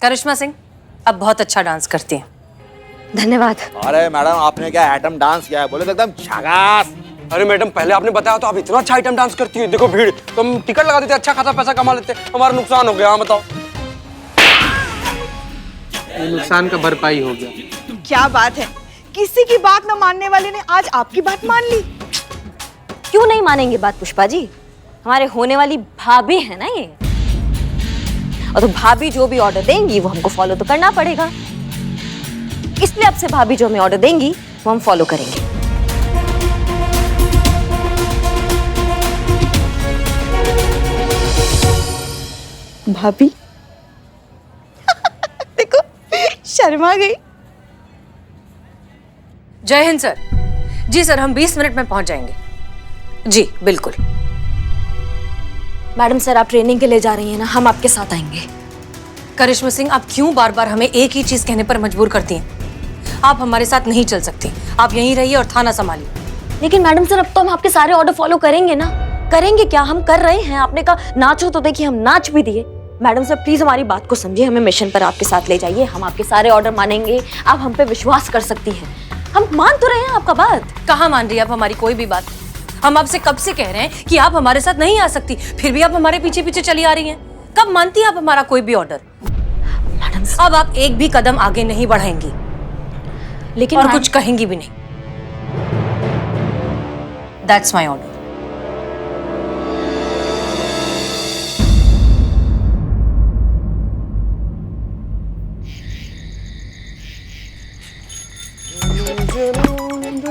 करिश्मा सिंह अब बहुत अच्छा डांस करती हैं। धन्यवाद। अरे मैडम आपने क्या आइटम डांस किया है, बोले तो एकदम झकास। अरे मैडम पहले आपने बताया तो आप इतना अच्छा आइटम डांस करती है। देखो भीड़, तो हम टिकट लगा देते, अच्छा खासा पैसा कमा लेते, हमारा नुकसान हो गया। हाँ बताओ। नुकसान का भरपाई हो गया। क्या बात है, किसी की बात न मानने वाले ने आज आपकी बात मान ली। क्यों नहीं मानेंगे बात पुष्पा जी, हमारे होने वाली भाभी है ना ये, और तो भाभी जो भी ऑर्डर देंगी वो हमको फॉलो तो करना पड़ेगा, इसलिए अब से भाभी जो हमें ऑर्डर देंगी वो हम फॉलो करेंगे। भाभी देखो शर्मा गई। जय हिंद सर। जी सर, हम 20 मिनट में पहुंच जाएंगे। जी बिल्कुल। मैडम सर आप ट्रेनिंग के लिए जा रही हैं ना, हम आपके साथ आएंगे। करिश्मा सिंह, आप क्यों बार बार हमें एक ही चीज कहने पर मजबूर करती हैं? आप हमारे साथ नहीं चल सकती, आप यहीं रहिए और थाना संभालिए। लेकिन मैडम सर अब तो हम आपके सारे ऑर्डर फॉलो करेंगे ना। करेंगे क्या, हम कर रहे हैं। आपने कहा नाचो तो देखिए हम नाच भी दिए। मैडम सर प्लीज हमारी बात को समझिए, हमें मिशन पर आपके साथ ले जाइए, हम आपके सारे ऑर्डर मानेंगे। आप हम पे विश्वास कर सकती हैं, हम मान तो रहे हैं आपका बात। कहाँ मान रही है आप हमारी कोई भी बात? हम आपसे कब से कह रहे हैं कि आप हमारे साथ नहीं आ सकती, फिर भी आप हमारे पीछे पीछे चली आ रही हैं। कब मानती है आप हमारा कोई भी ऑर्डर? मैडम अब आप एक भी कदम आगे नहीं बढ़ाएंगी, लेकिन और कुछ कहेंगी भी नहीं। That's my order.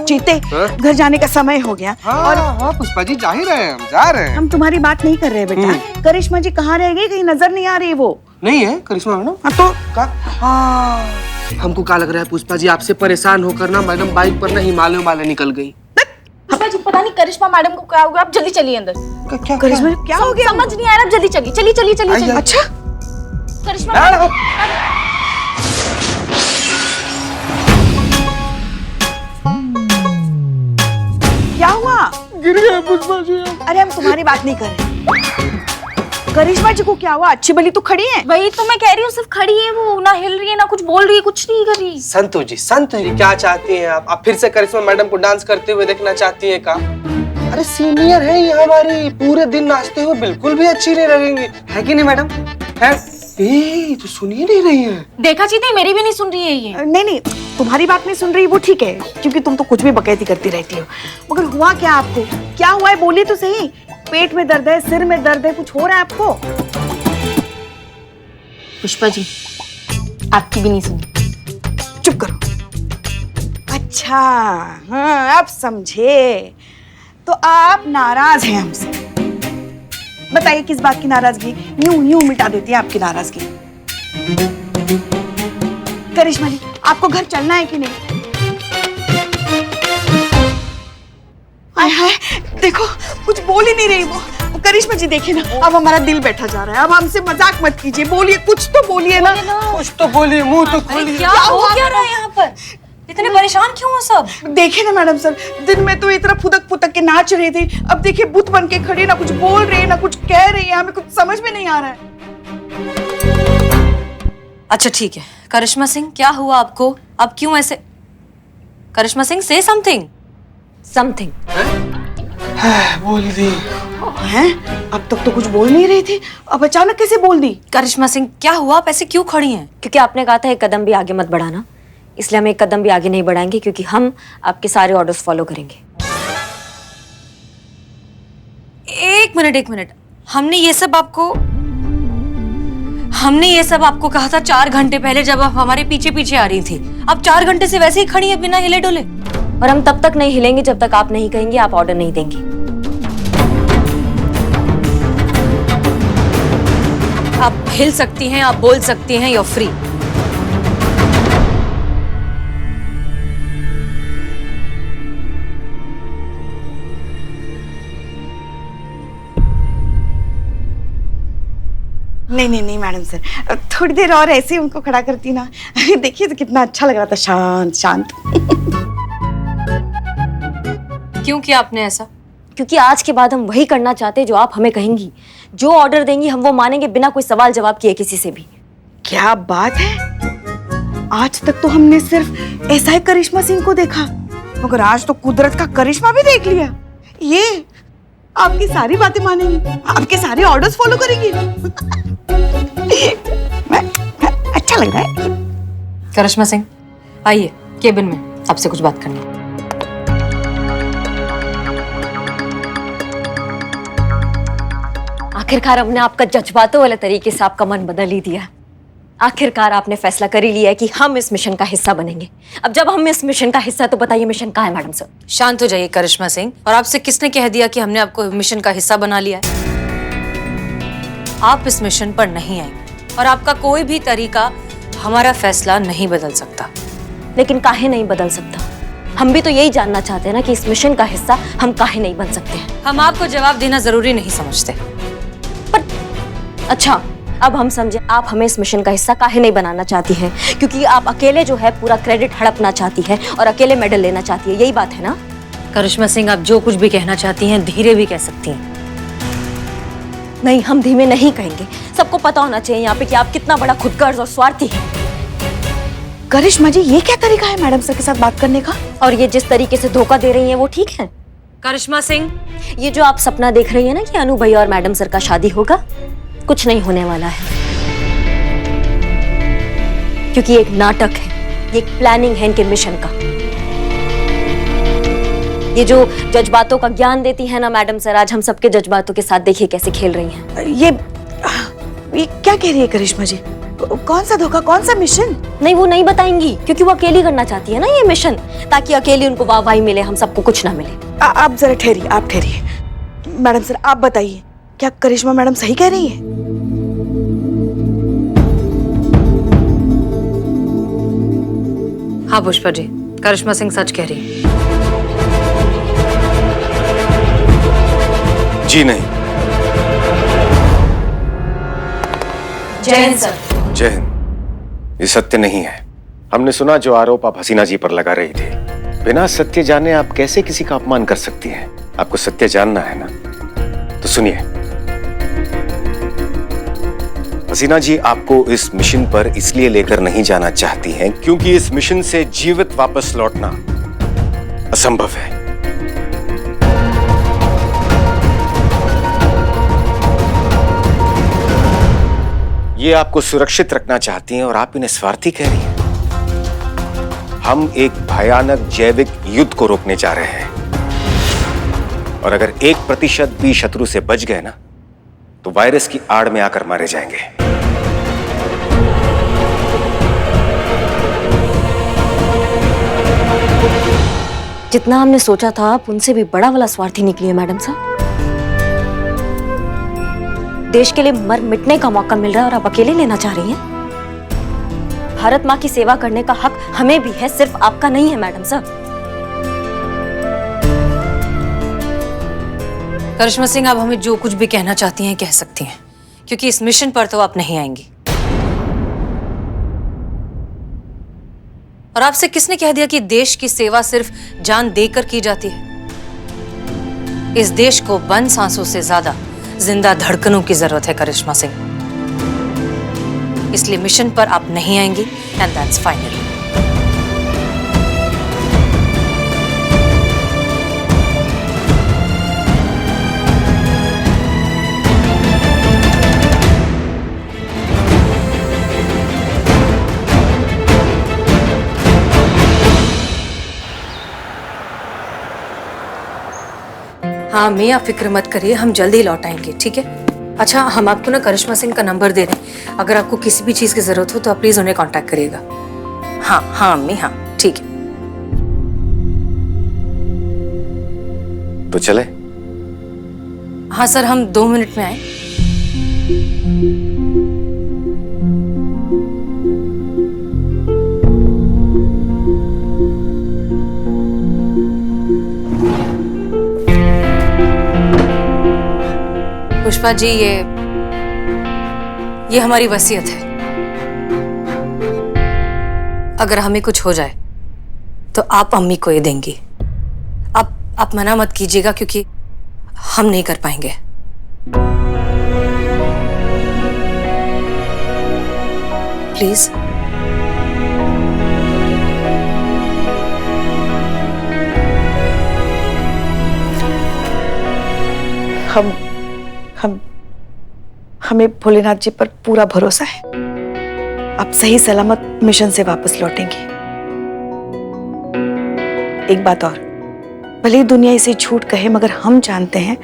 जीते घर जाने का समय हो गया। और हाँ पुष्पा जी जा ही रहे हैं, हम जा रहे हैं। हम तुम्हारी बात नहीं कर रहे बेटा। करिश्मा जी कहाँ रह गई, कहीं नजर नहीं आ रही वो। नहीं है करिश्मा मैडम? हाँ तो का हाँ हमको क्या लग रहा है पुष्पा जी, आपसे परेशान होकर ना मैडम बाइक पर ना हिमालय निकल गई। पुष्पा जी पता नहीं करिश्मा मैडम को क्या हो गया, आप जल्दी चलिए अंदर। क्या करिश्मा क्या हो गया? समझ नहीं आ रहा, जल्दी चलिए चलिए चलिए चलिए चलिए। अच्छा करिश्मा क्या हुआ? गिर गए पुष्पा जी। अरे हम तुम्हारी बात नहीं कर रहे। करिश्मा जी को क्या हुआ? अच्छी भली तो खड़ी है। वही तो मैं कह रही हूँ, सिर्फ खड़ी है वो, ना हिल रही है ना कुछ बोल रही है, कुछ नहीं कर रही। संतु जी क्या चाहती हैं आप? फिर से करिश्मा मैडम को डांस करते हुए देखना चाहती हैं का? अरे सीनियर है ये हमारी, पूरे दिन नाचते हुए बिल्कुल भी अच्छी नहीं लगेंगी, है कि नहीं मैडम? है तो सुनिए नहीं रही है। देखा चीते मेरी भी नहीं सुन रही है ये। नहीं तुम्हारी बात नहीं सुन रही वो ठीक है, क्योंकि तुम तो कुछ भी बकैती करती रहती हो। मगर हुआ क्या आपको? क्या हुआ है बोलिए तो सही। पेट में दर्द है, सिर में दर्द है, कुछ हो रहा है आपको? पुष्पा जी आपकी भी नहीं सुनी। चुप करो। अच्छा हाँ अब समझे, तो आप नाराज हैं हमसे। बताइए किस बात की नाराजगी? यूं मिटा देती है आपकी नाराजगी। करिश्मा जी आपको घर चलना है कि नहीं? हाय हाय देखो कुछ बोल ही नहीं रही वो। करिश्मा जी देखिए ना, अब हमारा दिल बैठा जा रहा है। अब हमसे मजाक मत कीजिए, बोलिए कुछ तो बोलिए ना। कुछ तो बोलिए, मुंह तो खोलिए। क्या हो क्या रहा है यहाँ पर? इतने परेशान क्यों हो सब? देखिए ना मैडम सर, दिन में तो इतना फुदक के नाच रहे थे, अब देखिए बुत बन के खड़े, ना कुछ बोल रहे हैं ना कुछ कह रही है, हमें कुछ समझ में नहीं आ रहा है। अच्छा ठीक है, करिश्मा सिंह क्या हुआ आपको? अब क्यों ऐसे? करिश्मा सिंह से समथिंग। बोल दी हैं? अब तक तो कुछ बोल नहीं रही थी, अब अचानक कैसे बोल दी? करिश्मा सिंह क्या हुआ, आप ऐसे क्यों खड़ी हैं? क्योंकि आपने कहा था एक कदम भी आगे मत बढ़ाना, इसलिए हम एक कदम भी आगे नहीं बढ़ाएंगे, क्योंकि हम आपके सारे ऑर्डर्स फॉलो करेंगे। एक मिनट, हमने ये सब आपको कहा था 4 घंटे पहले, जब आप हमारे पीछे पीछे आ रही थी। अब 4 घंटे से वैसे ही खड़ी है बिना हिले डोले। और हम तब तक नहीं हिलेंगे जब तक आप नहीं कहेंगे, आप ऑर्डर नहीं देंगी। आप हिल सकती हैं, आप बोल सकती हैं, you're free। नहीं मैडम सर, थोड़ी देर और ऐसे ही उनको खड़ा करती ना, देखिए तो कितना अच्छा लग रहा था, शांत। क्यों किया आपने ऐसा? क्योंकि आज के बाद हम वही करना चाहते हैं जो आप हमें कहेंगी। जो ऑर्डर देंगी हम वो मानेंगे, बिना कोई सवाल जवाब किए किसी से भी। क्या बात है, आज तक तो हमने सिर्फ ऐसा ही करिश्मा सिंह को देखा, मगर आज तो कुदरत का करिश्मा भी देख लिया। ये आपकी सारी बातें मानेंगी, आपके सारे ऑर्डर्स फॉलो करेंगी। अच्छा लग रहा है। करिश्मा सिंह, आइए केबिन में, आपसे कुछ बात करनी है। आखिरकार हमने आपका जज्बातों वाले तरीके से आपका मन बदल ही दिया। आखिरकार आपने फैसला कर ही लिया है कि हम इस मिशन का हिस्सा बनेंगे। अब जब हम इस मिशन का हिस्सा, तो बताइए मिशन कहाँ है मैडम सर? शांत हो जाइए करिश्मा सिंह। और आपसे किसने कह दिया कि हमने आपको मिशन का हिस्सा बना लिया है? आप इस मिशन पर नहीं आएंगे और आपका कोई भी तरीका हमारा फैसला नहीं बदल सकता। लेकिन काहे नहीं बदल सकता? हम भी तो यही जानना चाहते हैं ना कि इस मिशन का हिस्सा हम काहे नहीं बन सकते हैं। हम आपको जवाब देना जरूरी नहीं समझते। अच्छा, अब हम समझे आप हमें इस मिशन का हिस्सा काहे नहीं बनाना चाहती हैं, क्योंकि आप अकेले जो है पूरा क्रेडिट हड़पना चाहती है और अकेले मेडल लेना चाहती है, यही बात है ना? करिश्मा सिंह, आप जो कुछ भी कहना चाहती हैं धीरे भी कह सकती हैं। नहीं, हम धीमे नहीं कहेंगे। सबको पता होना चाहिए यहाँ पे कि आप कितना बड़ा खुदगर्ज और स्वार्थी हैं। करिश्मा जी, ये क्या तरीका है मैडम सर के साथ बात करने का? और ये जिस तरीके से धोखा दे रही हैं वो ठीक है? करिश्मा सिंह, ये जो आप सपना देख रही है ना कि अनु भैया और मैडम सर का शादी होगा, कुछ नहीं होने वाला है, क्योंकि ये एक नाटक है, ये एक प्लानिंग है इनके मिशन का। ये जो जज्बातों का ज्ञान देती है ना मैडम सर, आज हम सबके जज्बातों के साथ देखिए कैसे खेल रही हैं। ये क्या कह रही है करिश्मा जी? कौन सा धोखा, कौन सा मिशन? नहीं, वो नहीं बताएंगी, क्योंकि वो अकेली करना चाहती है ना ये मिशन, ताकि अकेली उनको वाहवाही मिले, हम सबको कुछ ना मिले। आप जरा ठहरिए, आप ठहरिए। मैडम सर, आप बताइए, क्या करिश्मा मैडम सही कह रही है? हाँ पुष्पा जी, करिश्मा सिंह सच कह रही है। जी नहीं। जय हिंद सर। जय हिंद। ये सत्य नहीं है। हमने सुना जो आरोप आप हसीना जी पर लगा रही थी। बिना सत्य जाने आप कैसे किसी का अपमान कर सकती हैं? आपको सत्य जानना है ना, तो सुनिए। हसीना जी आपको इस मिशन पर इसलिए लेकर नहीं जाना चाहती हैं क्योंकि इस मिशन से जीवित वापस लौटना असंभव है। ये आपको सुरक्षित रखना चाहती हैं और आप इन्हें स्वार्थी कह रही हैं। हम एक भयानक जैविक युद्ध को रोकने जा रहे हैं और अगर 1% भी शत्रु से बच गए ना, तो वायरस की आड़ में आकर मारे जाएंगे। जितना हमने सोचा था आप उनसे भी बड़ा वाला स्वार्थी निकली है मैडम साहब। देश के लिए मर मिटने का मौका मिल रहा है और आप अकेले लेना चाह रही हैं? भारत माँ की सेवा करने का हक हमें भी है, सिर्फ आपका नहीं है मैडम साहब। करिश्मा सिंह, आप हमें जो कुछ भी कहना चाहती हैं कह सकती हैं, क्योंकि इस मिशन पर तो आप नहीं आएंगी। और आपसे किसने कह दिया कि देश की सेवा सिर्फ जान देकर की जाती है? इस देश को बंद सांसों से ज्यादा जिंदा धड़कनों की जरूरत है करिश्मा सिंह। इसलिए मिशन पर आप नहीं आएंगी एंड दैट्स फाइनल। हाँ मियाँ, फिक्र मत करिए, हम जल्दी लौट आएंगे, ठीक है? अच्छा, हम आपको ना करिश्मा सिंह का नंबर दे रहे हैं। अगर आपको किसी भी चीज की जरूरत हो तो आप प्लीज उन्हें कांटेक्ट करिएगा। हाँ हाँ अम्मी, हाँ ठीक है। तो चले? हाँ सर, हम 2 मिनट में आए। पुष्पा जी, ये हमारी वसीयत है। अगर हमें कुछ हो जाए तो आप अम्मी को ये देंगी। आप मना मत कीजिएगा, क्योंकि हम नहीं कर पाएंगे। प्लीज। हमें भोलेनाथ जी पर पूरा भरोसा है। आप सही सलामत मिशन से वापस लौटेंगे। एक बात और, भले ही दुनिया इसे झूठ कहे, मगर हम जानते हैं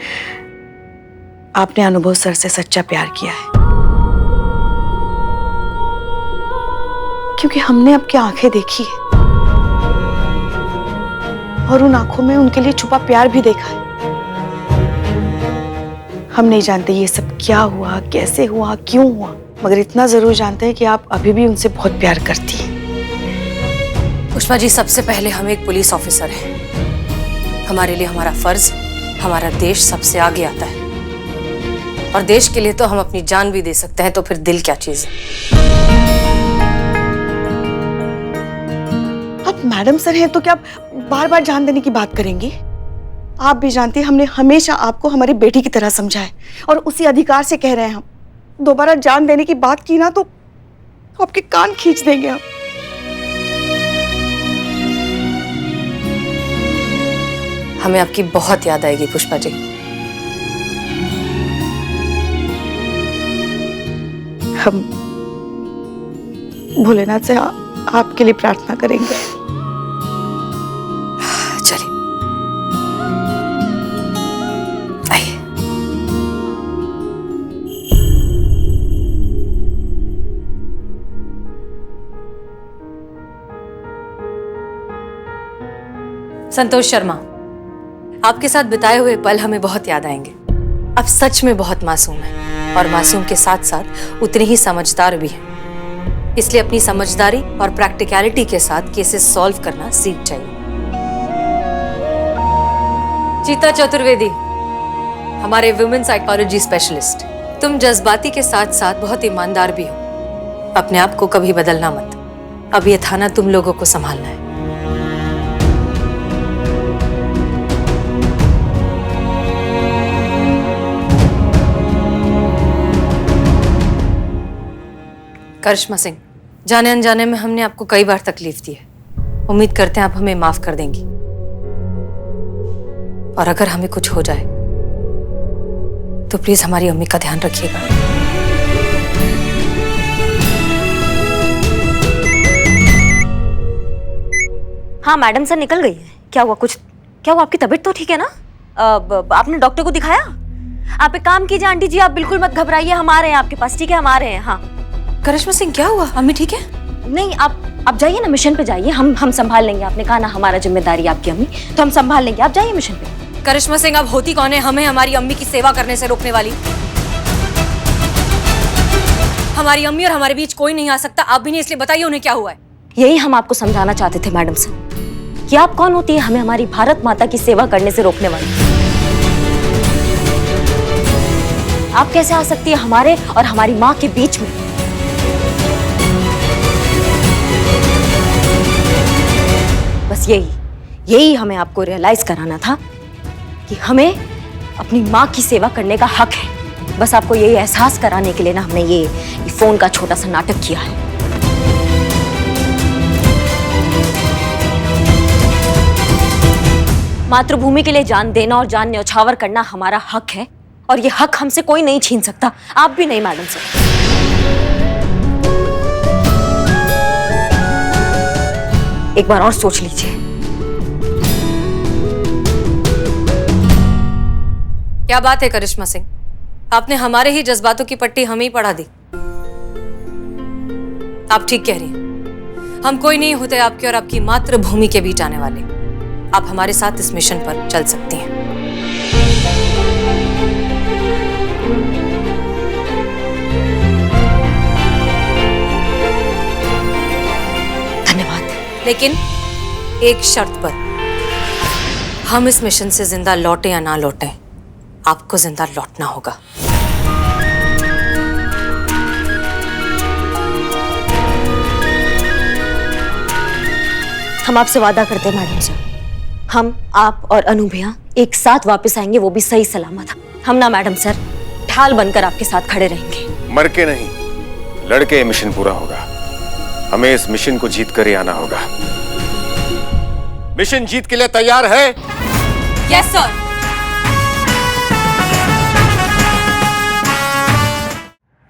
आपने अनुभव सर से सच्चा प्यार किया है, क्योंकि हमने आपकी आंखें देखी है और उन आंखों में उनके लिए छुपा प्यार भी देखा है। हम नहीं जानते ये सब क्या हुआ, कैसे हुआ, क्यों हुआ, मगर इतना जरूर जानते हैं कि आप अभी भी उनसे बहुत प्यार करती हैं। पुष्पा जी, सबसे पहले हम एक पुलिस ऑफिसर हैं। हमारे लिए हमारा फर्ज, हमारा देश सबसे आगे आता है, और देश के लिए तो हम अपनी जान भी दे सकते हैं, तो फिर दिल क्या चीज है। आप मैडम सर हैं तो क्या बार बार जान देने की बात करेंगी? आप भी जानती हैं हमने हमेशा आपको हमारी बेटी की तरह समझा है, और उसी अधिकार से कह रहे हैं हम। दोबारा जान देने की बात की ना तो आपके कान खींच देंगे हम। हमें आपकी बहुत याद आएगी पुष्पा जी। हम भोलेनाथ से आपके लिए प्रार्थना करेंगे। चलिए आइए। संतोष शर्मा, आपके साथ बिताए हुए पल हमें बहुत याद आएंगे। आप सच में बहुत मासूम हैं, और मासूम के साथ साथ उतने ही समझदार भी हैं। इसलिए अपनी समझदारी और प्रैक्टिकलिटी के साथ केसेस सॉल्व करना सीख जाइए। चीता चतुर्वेदी, हमारे वुमेन साइकोलॉजी स्पेशलिस्ट, तुम जज्बाती के साथ साथ बहुत ईमानदार भी हो। अपने आप को कभी बदलना मत। अब ये थाना तुम लोगों को संभालना है। करिश्मा सिंह, जाने अनजाने में हमने आपको कई बार तकलीफ दी है। उम्मीद करते हैं आप हमें माफ कर देंगी, और अगर हमें कुछ हो जाए तो प्लीज हमारी अम्मी का ध्यान रखिएगा। हाँ मैडम सर निकल गई है। क्या हुआ? क्या हुआ? आपकी तबीयत तो ठीक है ना? आपने डॉक्टर को दिखाया? आप एक काम कीजिए आंटी जी, आप बिल्कुल मत घबराइए, हम आ रहे हैं आपके पास, ठीक है? हम आ रहे हैं। हाँ करिश्मा सिंह, क्या हुआ? अम्मी ठीक है? नहीं, आप जाइए ना, मिशन पे जाइए, हम संभाल लेंगे। आपने कहा ना हमारा जिम्मेदारी आपकी अम्मी, तो हम संभाल लेंगे। आप जाइए मिशन पे। करिश्मा सिंह, अब होती कौन है हमें हमारी अम्मी की सेवा करने से रोकने वाली? हमारी अम्मी और हमारे बीच कोई नहीं आ सकता। आप भी नहीं, इसलिए बताइए उन्हें क्या हुआ है। यही हम आपको समझाना चाहते थे मैडम सर, कि आप कौन होती है हमें हमारी भारत माता की सेवा करने से रोकने वाली। आप कैसे आ सकती है हमारे और हमारी माँ के बीच में? बस यही हमें आपको रियलाइज कराना था कि हमें अपनी माँ की सेवा करने का हक है। बस आपको यही एहसास कराने के लिए ना हमने ये फोन का छोटा सा नाटक किया है। मातृभूमि के लिए जान देना और जान न्यौछावर करना हमारा हक है, और ये हक हमसे कोई नहीं छीन सकता, आप भी नहीं मैडम सर। एक बार और सोच लीजिए। क्या बात है करिश्मा सिंह, आपने हमारे ही जज्बातों की पट्टी हमें ही पढ़ा दी। आप ठीक कह रही हैं। हम कोई नहीं होते आपके और आपकी मातृभूमि के बीच आने वाले। आप हमारे साथ इस मिशन पर चल सकती हैं। धन्यवाद। लेकिन एक शर्त पर, हम इस मिशन से जिंदा लौटे या ना लौटे, आपको जिंदा लौटना होगा। हम आपसे वादा करते हैं मैडम सर, हम, आप और अनु भैया एक साथ वापस आएंगे, वो भी सही सलामत। हम ना मैडम सर ढाल बनकर आपके साथ खड़े रहेंगे। मर के नहीं, लड़के ये मिशन पूरा होगा। हमें इस मिशन को जीत कर ही आना होगा। मिशन जीत के लिए तैयार है? Yes sir.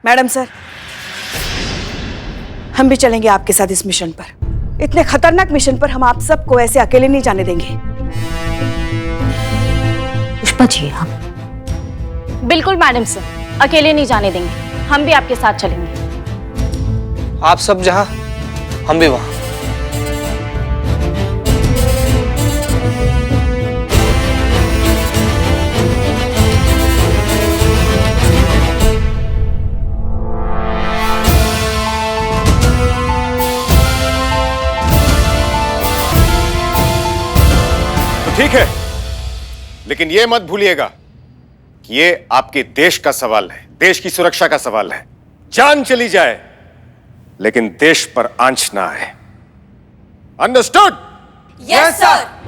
मैडम सर, हम भी चलेंगे आपके साथ इस मिशन पर। इतने खतरनाक मिशन पर हम आप सबको ऐसे अकेले नहीं जाने देंगे। पुष्पा जी, हम बिल्कुल मैडम सर, अकेले नहीं जाने देंगे, हम भी आपके साथ चलेंगे। आप सब जहां हम भी वहां। ठीक है, लेकिन यह मत भूलिएगा कि ये आपके देश का सवाल है, देश की सुरक्षा का सवाल है। जान चली जाए लेकिन देश पर आंच ना आए। अंडरस्टूड? Yes sir.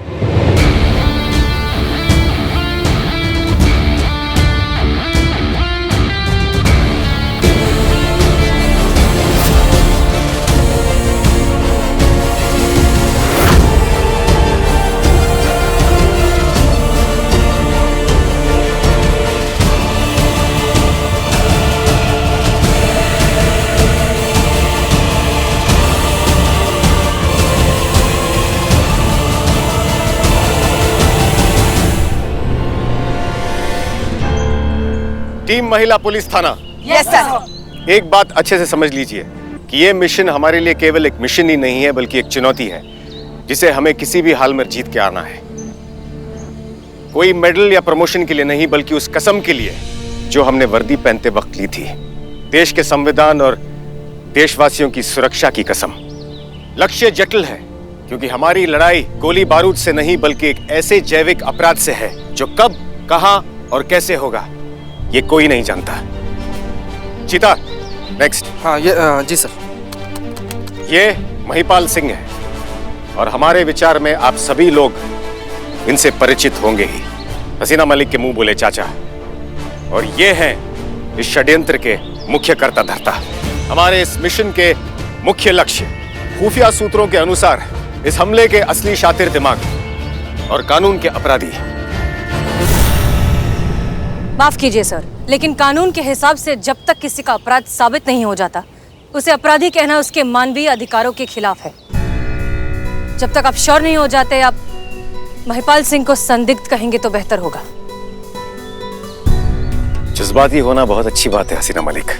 टीम महिला पुलिस थाना, यस सर। एक बात अच्छे से समझ लीजिए कि यह मिशन हमारे लिए केवल एक मिशन ही नहीं है, बल्कि एक चुनौती है जिसे हमें किसी भी हाल में जीत के आना है। कोई मेडल या प्रमोशन के लिए नहीं, बल्कि उस कसम के लिए जो हमने वर्दी पहनते वक्त ली थी, देश के संविधान और देशवासियों की सुरक्षा की कसम। लक्ष्य जटिल है क्योंकि हमारी लड़ाई गोली बारूद से नहीं, बल्कि एक ऐसे जैविक अपराध से है जो कब, कहां और कैसे होगा ये कोई नहीं जानता। चीता, नेक्स्ट। हाँ ये जी सर। ये महिपाल सिंह है और हमारे विचार में आप सभी लोग इनसे परिचित होंगे ही। हसीना मलिक के मुंह बोले चाचा। और ये हैं इस षड्यंत्र के मुख्य कर्ता धर्ता। हमारे इस मिशन के मुख्य लक्ष्य, खुफिया सूत्रों के अनुसार इस हमले के असली शातिर दिमाग और कानून के अपराधी। माफ कीजिए सर, लेकिन कानून के हिसाब से जब तक किसी का अपराध साबित नहीं हो जाता, उसे अपराधी कहना उसके मानवीय अधिकारों के खिलाफ है। जब तक आप श्योर नहीं हो जाते, आप महिपाल सिंह को संदिग्ध कहेंगे तो बेहतर होगा। जज्बाती होना बहुत अच्छी बात है हसीना मलिक,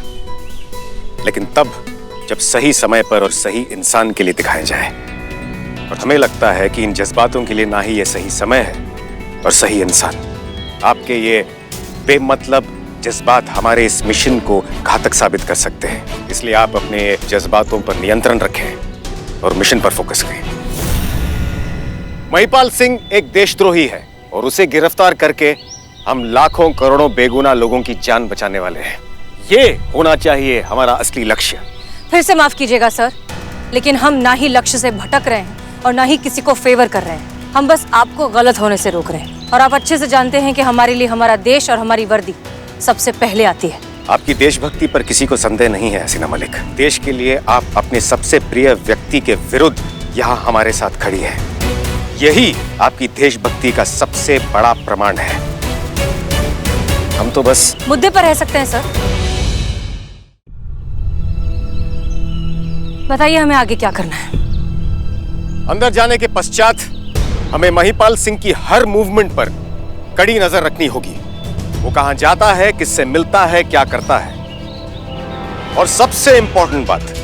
लेकिन तब जब सही समय पर और सही इंसान के लिए दिखाए जाए। और हमें लगता है कि इन जज्बातों के लिए ना ही ये सही समय है और सही इंसान। आपके ये बेमतलब जज्बात हमारे इस मिशन को घातक साबित कर सकते हैं, इसलिए आप अपने जज्बातों पर नियंत्रण रखें और मिशन पर फोकस करें। महिपाल सिंह एक देशद्रोही है और उसे गिरफ्तार करके हम लाखों करोड़ों बेगुनाह लोगों की जान बचाने वाले हैं। ये होना चाहिए हमारा असली लक्ष्य। फिर से माफ कीजिएगा सर, लेकिन हम ना ही लक्ष्य से भटक रहे हैं और ना ही किसी को फेवर कर रहे हैं। हम बस आपको गलत होने से रोक रहे हैं। और आप अच्छे से जानते हैं कि हमारे लिए हमारा देश और हमारी वर्दी सबसे पहले आती है। आपकी देशभक्ति पर किसी को संदेह नहीं है हसीना मलिक। देश के लिए आप अपने सबसे प्रिय व्यक्ति के विरुद्ध यहाँ हमारे साथ खड़ी हैं। यही आपकी देशभक्ति का सबसे बड़ा प्रमाण है। हम तो बस मुद्दे पर रह सकते हैं सर। बताइए हमें आगे क्या करना है। अंदर जाने के पश्चात हमें महिपाल सिंह की हर मूवमेंट पर कड़ी नजर रखनी होगी। वो कहां जाता है, किससे मिलता है, क्या करता है। और सबसे इंपॉर्टेंट बात,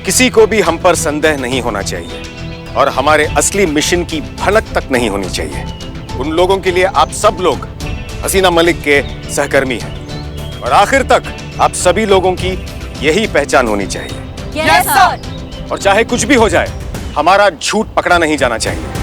किसी को भी हम पर संदेह नहीं होना चाहिए और हमारे असली मिशन की भनक तक नहीं होनी चाहिए। उन लोगों के लिए आप सब लोग हसीना मलिक के सहकर्मी हैं और आखिर तक आप सभी लोगों की यही पहचान होनी चाहिए। Yes sir. और चाहे कुछ भी हो जाए, हमारा झूठ पकड़ा नहीं जाना चाहिए।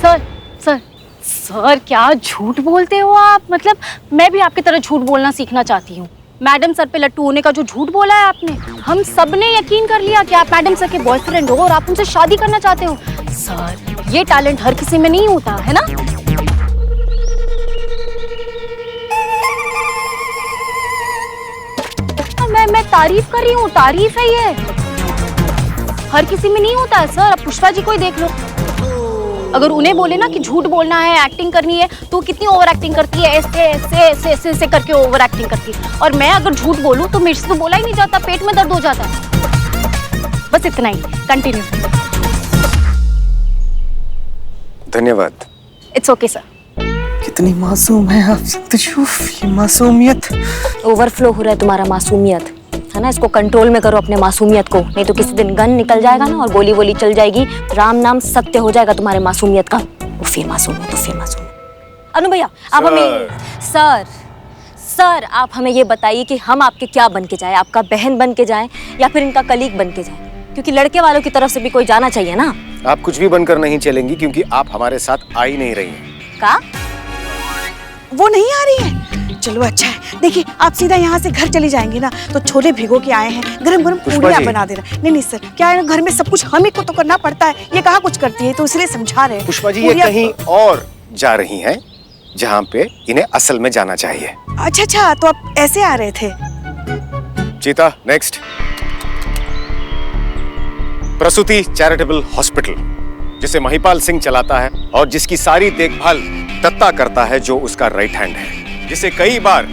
सर सर सर, क्या झूठ बोलते हो आप? मतलब मैं भी आपकी तरह झूठ बोलना सीखना चाहती हूँ। मैडम सर पे लट्टू होने का जो झूठ बोला है आपने, हम सब ने यकीन कर लिया कि आप मैडम सर के बॉयफ्रेंड हो और आप उनसे शादी करना चाहते हो। सर, ये टैलेंट हर किसी में नहीं होता है ना। मैं तारीफ कर रही हूँ, तारीफ है ये। हर किसी में नहीं होता है सर। अब पुष्पा जी को ही देख लो, अगर उन्हें बोले ना कि झूठ बोलना है, एक्टिंग करनी है, तो कितनी ओवर एक्टिंग करती है, ऐसे ऐसे ऐसे ऐसे ऐसे करके ओवर एक्टिंग करती है। और मैं अगर झूठ बोलूं तो मेरे से तो बोला ही नहीं जाता, पेट में दर्द हो जाता है। बस इतना ही, कंटिन्यू। धन्यवाद। It's okay sir. कितनी मासूम है आप सत्यशूफ, ये मासूमियत। ओवरफ्लो हो रहा है तुम्हारा मासूमियत, है ना। इसको कंट्रोल में करो अपने मासूमियत को, नहीं तो किसी दिन गन निकल जाएगा ना और गोली वोली चल जाएगी, राम नाम सत्य हो जाएगा तुम्हारे मासूमियत का। उफे मासूमियत, उफे मासूमियत। अनु भैया आप हमें सर आप हमें ये बताइए कि हम आपके क्या बन के जाए, आपका बहन बन के जाए या फिर इनका कलीग बन के जाए, क्योंकि लड़के वालों की तरफ से भी कोई जाना चाहिए ना। आप कुछ भी बनकर नहीं चलेंगी क्योंकि आप हमारे साथ आ ही नहीं रही हैं। का वो नहीं आ रही है? चलो अच्छा है। देखिए आप सीधा यहाँ से घर चली जाएंगी ना तो छोले भिगो के आए हैं, गरम गरम पुष्पा पूड़ियाँ जी। बना देना। नहीं सर, क्या है ना घर में सब कुछ हम ही को तो करना पड़ता है, ये कहाँ कुछ करती है, तो इसलिए समझा रहे हैं। पुष्पा जी ये पूड़ियाँ- कहीं और जा रही हैं जहां पे इन्हें असल में जाना चाहिए। अच्छा, तो आप ऐसे आ रहे थे? चीता नेक्स्ट। प्रसूति चैरिटेबल हॉस्पिटल, जिसे महिपाल सिंह चलाता है और जिसकी सारी देखभाल दत्ता करता है, जो उसका राइट हैंड है, जिसे कई बार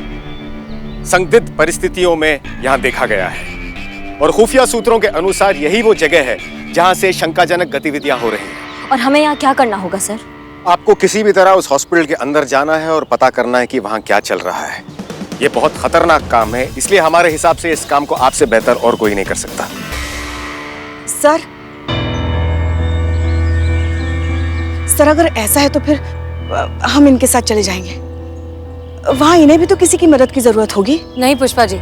संदिग्ध परिस्थितियों में यहां देखा गया है। और खुफिया सूत्रों के अनुसार यही वो जगह है जहां से शंकाजनक गतिविधियां हो रही हैं। और हमें यहाँ क्या करना होगा सर? आपको किसी भी तरह उस हॉस्पिटल के अंदर जाना है और पता करना है कि वहां क्या चल रहा है। ये बहुत खतरनाक काम है, इसलिए हमारे हिसाब से इस काम को आपसे बेहतर और कोई नहीं कर सकता। सर अगर ऐसा है तो फिर हम इनके साथ चले जाएंगे। वहां इन्हें भी तो किसी की मदद की जरूरत होगी। नहीं पुष्पा जी,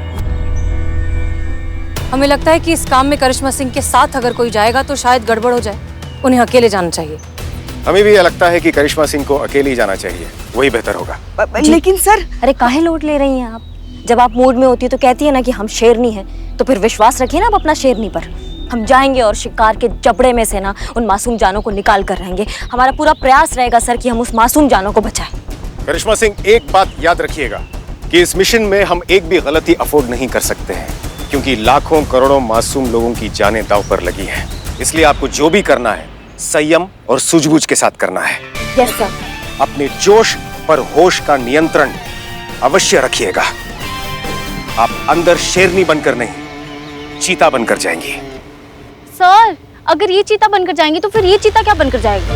हमें लगता है कि इस काम में करिश्मा सिंह के साथ अगर कोई जाएगा तो शायद गड़बड़ हो जाए, उन्हें अकेले जाना चाहिए। हमें भी ये लगता है कि करिश्मा सिंह को अकेले ही जाना चाहिए, वही बेहतर होगा। लेकिन सर अरे काहे लोड ले रही हैं आप? जब आप मूड में होती है तो कहती है ना कि हम शेरनी हैं, तो फिर विश्वास रखिए ना आप अपना शेरनी पर। हम जाएंगे और शिकार के जबड़े में से ना उन मासूम जानों को निकाल कर रहेंगे। हमारा पूरा प्रयास रहेगा सर कि हम उस मासूम जानों को बचाएं। करिश्मा सिंह, एक बात याद रखिएगा कि इस मिशन में हम एक भी गलती अफोर्ड नहीं कर सकते हैं, क्योंकि लाखों करोड़ों मासूम लोगों की जानें दांव पर लगी हैं। इसलिए आपको जो भी करना है संयम और सूझबूझ के साथ करना है। Yes sir. अपने जोश पर होश का नियंत्रण अवश्य रखिएगा। आप अंदर शेरनी बनकर नहीं, चीता बनकर जाएंगी। सर अगर ये चीता बनकर जाएंगी तो फिर ये चीता क्या बनकर जाएगा?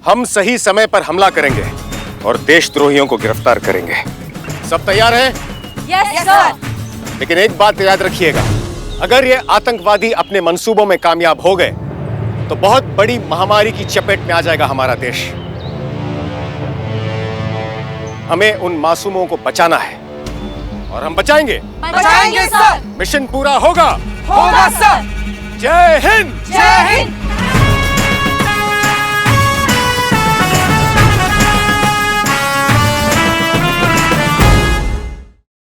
हम सही समय पर हमला करेंगे और देशद्रोहियों को गिरफ्तार करेंगे। सब तैयार हैं? Yes sir. लेकिन एक बात याद रखिएगा, अगर ये आतंकवादी अपने मंसूबों में कामयाब हो गए तो बहुत बड़ी महामारी की चपेट में आ जाएगा हमारा देश। हमें उन मासूमों को बचाना है और हम बचाएंगे। बचाएंगे सर। मिशन पूरा होगा। होगा सर। जय हिंद। जय